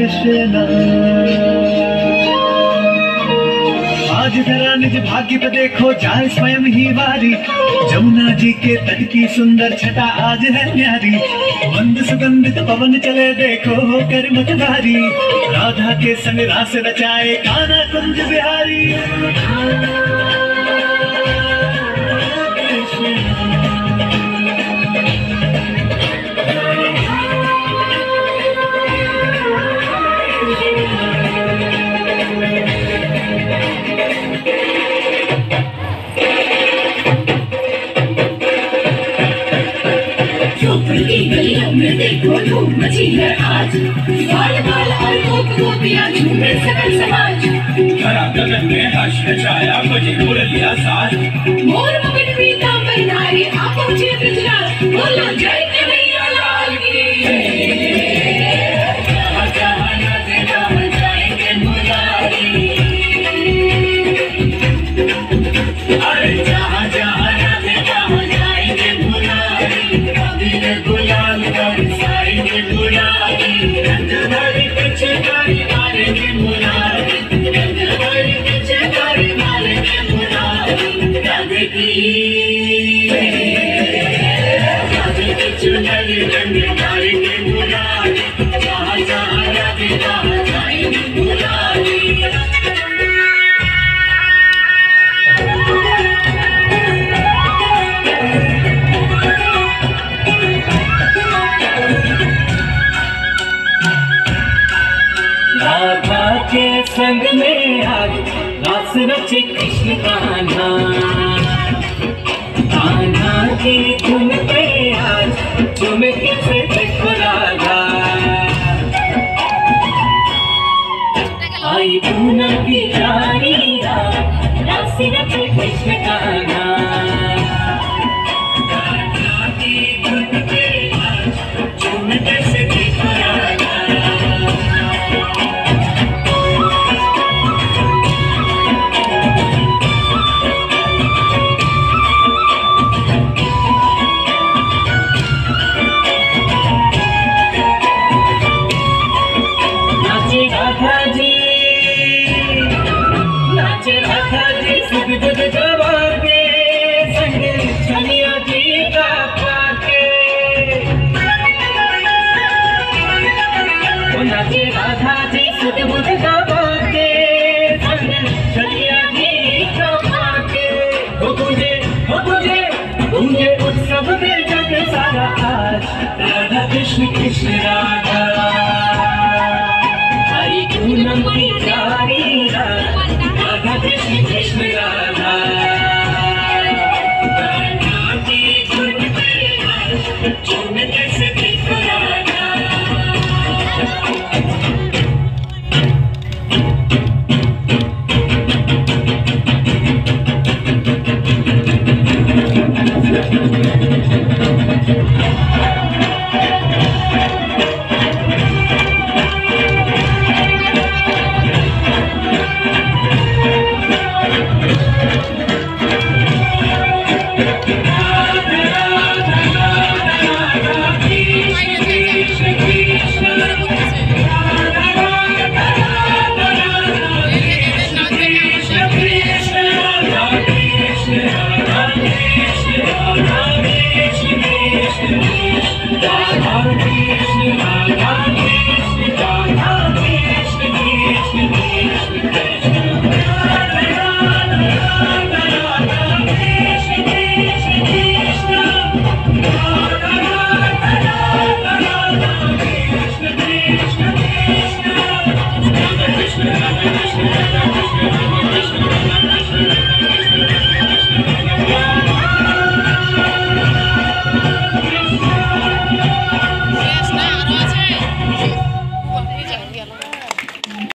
कृष्णा। आज जरा निज भाग्य पे देखो जाए स्वयं ही वारी, जमुना जी के तट की सुंदर छटा आज है न्यारी। मंद सुगंधित पवन चले देखो होकर मतवारी, राधा के संग रास रचाए कान्हा कुंज बिहारी। गलियों में देखो धूम मची है आज, बाल बाल और गोपियां झूमे सकल समाज। धरा गगन में हर्ष छाया बजे मुरलिया साज, मोर मुकुट पीतांबर नारी आ पहुंचे ब्रजराज। बोलो जय कन्हैया लाल की। जहाँ जहाँ राधे राम जाएंगे मुरारी, अरे जहाँ जहाँ राधे राम जाएंगे मुरारी। अबीर गुलाल बरसाएंगे मुरारी, रंग भरी पिचकारी मारेंगे मुरारी, रंग भरी पिचकारी मारेंगे मुरारी। राधे की चुनरी रंग मारेंगे मुरारी, जहाँ जहाँ राधे राम जाएंगे मुरारी। राधा के संग में आज रास रचे कृष्ण कान्हा, कान्हा की धुन पे आज झूम के से देखो राधा। आई पूनम की प्यारी रात, रास रचे कृष्ण कान्हा, कान्हा की धुन पे आज झूम के से देखो राधा। उत्सव में जग सारा आज राधा कृष्ण कृष्ण राधा। आई पूनम की प्यारी रात, राधा कृष्ण कृष्ण राधा। राधा की धुन पे आज झूम के से देखो राधा। Krishna